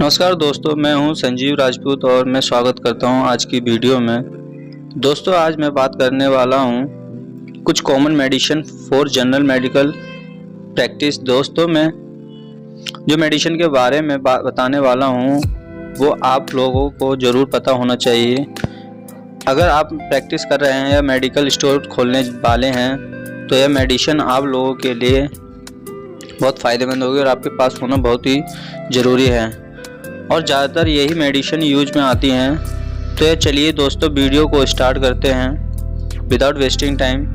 नमस्कार दोस्तों, मैं हूं संजीव राजपूत और मैं स्वागत करता हूं आज की वीडियो में। दोस्तों, आज मैं बात करने वाला हूं कुछ common medicine for general medical practice. दोस्तों, मैं जो मेडिसिन के बारे में बताने वाला हूं वो आप लोगों को ज़रूर पता होना चाहिए। अगर आप प्रैक्टिस कर रहे हैं या मेडिकल स्टोर खोलने वाले हैं तो यह मेडिसिन आप लोगों के लिए बहुत फ़ायदेमंद होगी और आपके पास होना बहुत ही ज़रूरी है और ज़्यादातर यही मेडिसिन यूज में आती हैं। तो चलिए दोस्तों, वीडियो को स्टार्ट करते हैं विदाउट वेस्टिंग टाइम।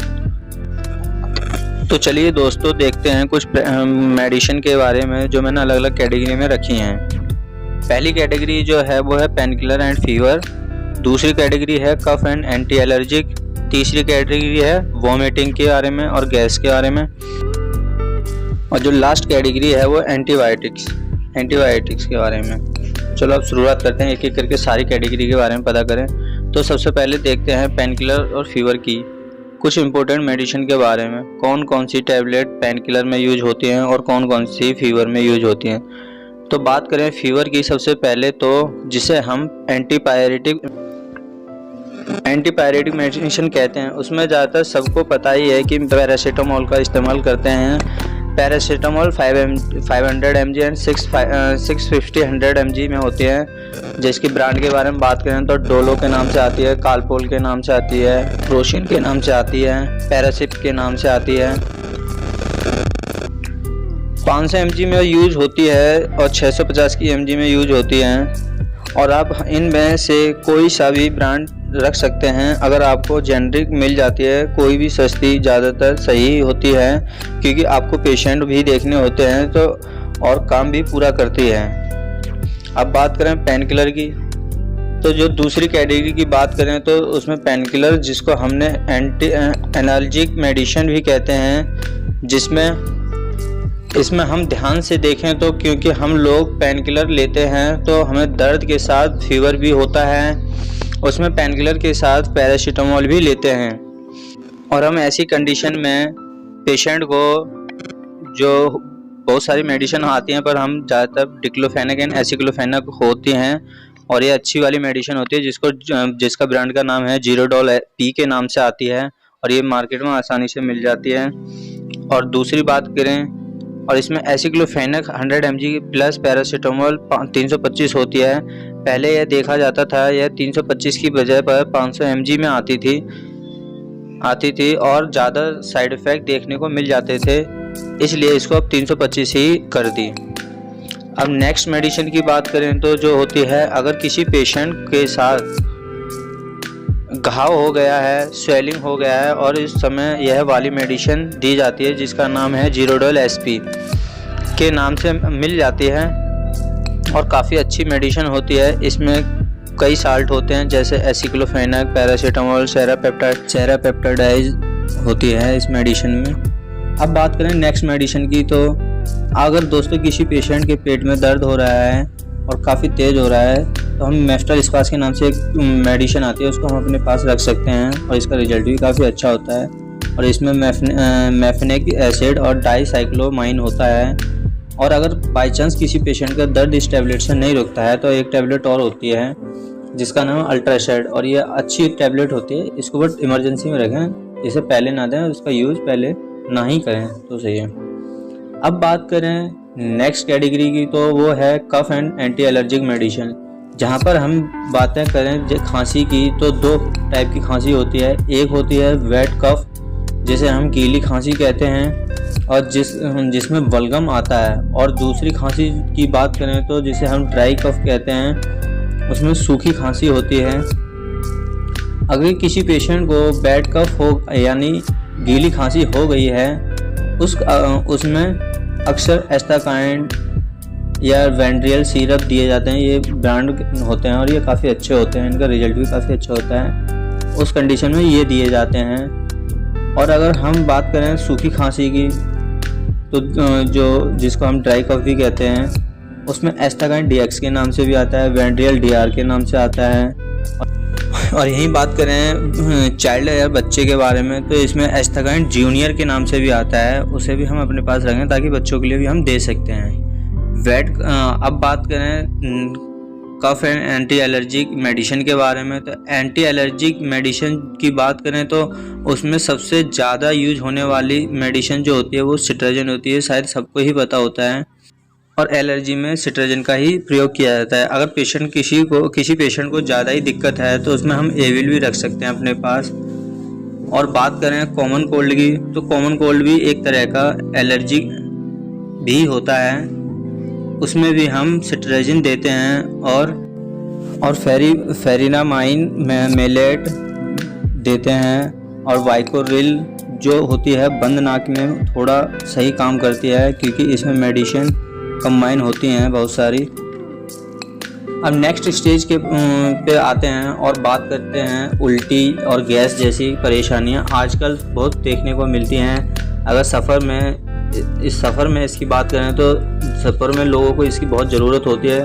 तो चलिए दोस्तों, देखते हैं कुछ मेडिसिन के बारे में जो मैंने अलग अलग कैटेगरी में रखी हैं। पहली कैटेगरी जो है वो है पेन किलर एंड फीवर। दूसरी कैटेगरी है कफ एंड एंटी एलर्जिक। तीसरी कैटेगरी है वॉमिटिंग के बारे में और गैस के बारे में। और जो लास्ट कैटेगरी है वो एंटीबायोटिक्स के बारे में। चलो अब शुरुआत करते हैं, एक एक करके सारी कैटेगरी के बारे में पता करें। तो सबसे पहले देखते हैं पेन किलर और फीवर की कुछ इंपॉर्टेंट मेडिसिन के बारे में। कौन कौन सी टैबलेट पेन किलर में यूज होती हैं और कौन कौन सी फीवर में यूज होती हैं। तो बात करें फीवर की, सबसे पहले तो जिसे हम एंटीपायरेटिक मेडिसिन कहते हैं, उसमें ज़्यादातर सबको पता ही है कि पैरासीटामोल का इस्तेमाल करते हैं। पैरासीटामोल 500 mg एंड 650 mg में होती है। जिसकी ब्रांड के बारे में बात करें तो डोलो के नाम से आती है, कालपोल के नाम से आती है, प्रोशिन के नाम से आती है, पैरासिप के नाम से आती है। 500 mg में यूज होती है और 650 की mg में यूज होती है। और आप इनमें से कोई सा भी ब्रांड रख सकते हैं। अगर आपको जेनरिक मिल जाती है कोई भी सस्ती, ज़्यादातर सही होती है क्योंकि आपको पेशेंट भी देखने होते हैं तो और काम भी पूरा करती है। अब बात करें पेन किलर की, तो जो दूसरी कैटेगरी की बात करें तो उसमें पेन किलर, जिसको हमने एंटी एनाल्जिक मेडिसिन भी कहते हैं, इसमें हम ध्यान से देखें तो क्योंकि हम लोग पेन किलर लेते हैं तो हमें दर्द के साथ फीवर भी होता है, उसमें पेन किलर के साथ पैरासीटामोल भी लेते हैं। और हम ऐसी कंडीशन में पेशेंट को, जो बहुत सारी मेडिसिन आती हैं पर हम ज़्यादातर डिक्लोफेनाक एंड एसिक्लोफेनाक होती हैं और ये अच्छी वाली मेडिसिन होती है जिसका ब्रांड का नाम है जीरोडॉल पी के नाम से आती है और ये मार्केट में आसानी से मिल जाती है। और दूसरी बात करें, और इसमें एसिक्लोफेनाक 100 mg प्लस पैरासीटामोल 325 होती है। पहले यह देखा जाता था यह 325 की बजाय पर 500 mg में आती थी और ज़्यादा साइड इफ़ेक्ट देखने को मिल जाते थे, इसलिए इसको अब 325 ही कर दी। अब नेक्स्ट मेडिसिन की बात करें तो जो होती है, अगर किसी पेशेंट के साथ घाव हो गया है, स्वेलिंग हो गया है और इस समय यह वाली मेडिसिन दी जाती है जिसका नाम है जीरोडॉल SP के नाम से मिल जाती है और काफ़ी अच्छी मेडिसिन होती है। इसमें कई साल्ट होते हैं जैसे एसिक्लोफेनाक, पैरासीटामोल, सेरापेप्टाडाइज होती है इस मेडिसिन में। अब बात करें नेक्स्ट मेडिसिन की, तो अगर दोस्तों किसी पेशेंट के पेट में दर्द हो रहा है और काफ़ी तेज़ हो रहा है तो हम मेफ्टल स्पास के नाम से एक मेडिसिन आती है, उसको हम अपने पास रख सकते हैं और इसका रिजल्ट भी काफ़ी अच्छा होता है। और इसमें मेफेनिक एसिड और डाईसाइक्लोमाइन होता है। और अगर बाई चांस किसी पेशेंट का दर्द इस टैबलेट से नहीं रुकता है तो एक टैबलेट और होती है जिसका नाम है अल्ट्राशेड और ये अच्छी टैबलेट होती है। इसको बस इमरजेंसी में रखें, इसे पहले ना दें, उसका यूज़ पहले ना ही करें तो सही है। अब बात करें नेक्स्ट कैटेगरी की, तो वो है cough and anti allergic medicine. जहाँ पर हम बातें करें खांसी की तो दो टाइप की खांसी होती है। एक होती है वेट कफ, जिसे हम गीली खांसी कहते हैं और जिसमें बलगम आता है। और दूसरी खांसी की बात करें तो जिसे हम ड्राई कफ कहते हैं, उसमें सूखी खांसी होती है। अगर किसी पेशेंट को बैड कफ हो यानी गीली खांसी हो गई है, उसमें अक्सर एस्टाकाइन या वेंड्रियल सिरप दिए जाते हैं। ये ब्रांड होते हैं और ये काफ़ी अच्छे होते हैं, इनका रिजल्ट भी काफ़ी अच्छा होता है। उस कंडीशन में ये दिए जाते हैं। और अगर हम बात करें सूखी खांसी की, तो जिसको हम ड्राई कफ भी कहते हैं, उसमें एस्टाकाइन DX के नाम से भी आता है, वेंड्रियल DR के नाम से आता है। और यहीं बात करें चाइल्ड या बच्चे के बारे में, तो इसमें एस्टाकाइन जूनियर के नाम से भी आता है, उसे भी हम अपने पास रखें ताकि बच्चों के लिए भी हम दे सकते हैं। अब बात करें cough and anti allergic medicine के बारे में। तो एंटी एलर्जिक मेडिसिन की बात करें तो उसमें सबसे ज़्यादा यूज होने वाली मेडिसिन जो होती है वो सिट्राजिन होती है, शायद सबको ही पता होता है। और एलर्जी में सिट्राजिन का ही प्रयोग किया जाता है। अगर किसी पेशेंट को ज़्यादा ही दिक्कत है तो उसमें हम एविल भी रख सकते हैं अपने पास। और बात करें कॉमन कोल्ड की, तो कॉमन कोल्ड भी एक तरह का एलर्जी भी होता है, उसमें भी हम सिट्राजिन देते हैं। और फेरिनामाइन मेलेट देते हैं। और वाइकोरिल जो होती है बंद नाक में थोड़ा सही काम करती है, क्योंकि इसमें मेडिसिन कंबाइन होती हैं बहुत सारी। अब नेक्स्ट स्टेज पे आते हैं और बात करते हैं उल्टी और गैस जैसी परेशानियां आजकल बहुत देखने को मिलती हैं। अगर इस सफ़र में इसकी बात करें तो सफ़र में लोगों को इसकी बहुत ज़रूरत होती है,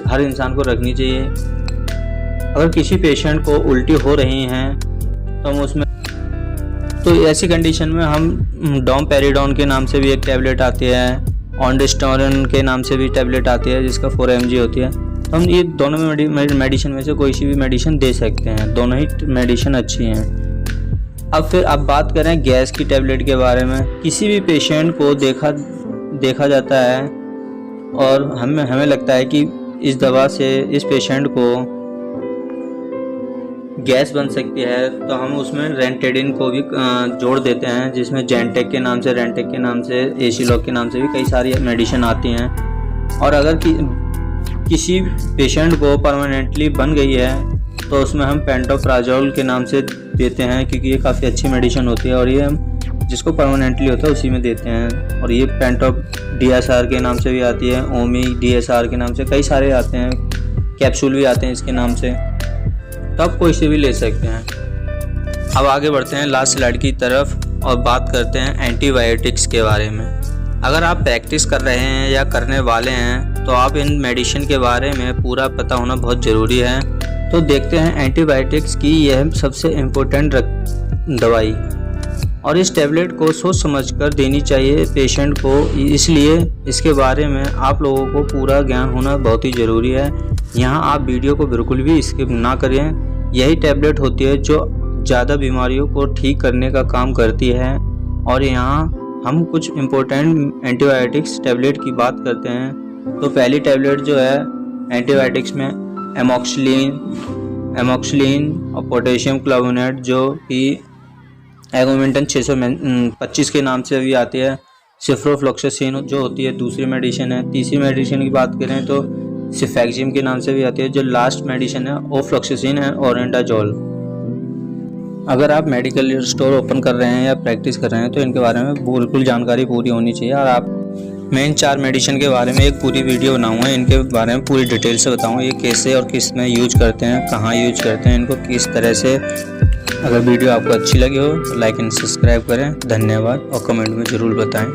हर इंसान को रखनी चाहिए। अगर किसी पेशेंट को उल्टी हो रही हैं तो ऐसी कंडीशन में हम डोमपेरिडोन के नाम से भी एक टैबलेट आती है, ऑन्डेस्टोरन के नाम से भी टैबलेट आती है जिसका 4 mg होती है। तो हम ये दोनों मेडिसिन में से कोई सी भी मेडिसिन दे सकते हैं, दोनों ही मेडिसिन अच्छी हैं। अब बात करें गैस की टैबलेट के बारे में। किसी भी पेशेंट को देखा जाता है और हमें लगता है कि इस दवा से इस पेशेंट को गैस बन सकती है, तो हम उसमें रेंटेडिन को भी जोड़ देते हैं, जिसमें जेंटेक के नाम से एसीलॉक के नाम से भी कई सारी मेडिसिन आती हैं। और अगर किसी पेशेंट को परमानेंटली बन गई है तो उसमें हम पेंटोप्राजोल के नाम से देते हैं, क्योंकि ये काफ़ी अच्छी मेडिसिन होती है और ये हम जिसको परमानेंटली होता है उसी में देते हैं। और ये पेंटोप DSR के नाम से भी आती है, ओमी DSR के नाम से कई सारे आते हैं, कैप्सूल भी आते हैं इसके नाम से, तो आप कोई से भी ले सकते हैं। अब आगे बढ़ते हैं लास्ट स्लाइड की तरफ और बात करते हैं एंटीबायोटिक्स के बारे में। अगर आप प्रैक्टिस कर रहे हैं या करने वाले हैं तो आप इन मेडिसिन के बारे में पूरा पता होना बहुत ज़रूरी है। तो देखते हैं एंटीबायोटिक्स की यह सबसे इम्पोर्टेंट दवाई, और इस टैबलेट को सोच समझकर देनी चाहिए पेशेंट को, इसलिए इसके बारे में आप लोगों को पूरा ज्ञान होना बहुत ही ज़रूरी है। यहाँ आप वीडियो को बिल्कुल भी स्किप ना करें। यही टैबलेट होती है जो ज़्यादा बीमारियों को ठीक करने का काम करती है। और यहाँ हम कुछ इम्पोर्टेंट एंटीबायोटिक्स टैबलेट की बात करते हैं। तो पहली टैबलेट जो है एंटीबायोटिक्स में एमोक्सिलिन और पोटेशियम क्लावोनेट, जो कि एगोमेंटन 625 के नाम से भी आती है। सिफ्रोफ्लोक्सासिन जो होती है दूसरी मेडिसिन है। तीसरी मेडिसिन की बात करें तो सिफैक्जिम के नाम से भी आती है। जो लास्ट मेडिसिन है ओफ्लोक्सासिन एंड ओरेंडाजोल। अगर आप मेडिकल स्टोर ओपन कर रहे हैं या प्रैक्टिस कर रहे हैं तो इनके बारे में बिल्कुल जानकारी पूरी होनी चाहिए। और आप मैं इन 4 मेडिसिन के बारे में एक पूरी वीडियो बनाऊंगा, इनके बारे में पूरी डिटेल से बताऊंगा ये कैसे और किस में यूज करते हैं, कहाँ यूज करते हैं, इनको किस तरह से। अगर वीडियो आपको अच्छी लगी हो तो लाइक एंड सब्सक्राइब करें। धन्यवाद और कमेंट में ज़रूर बताएं।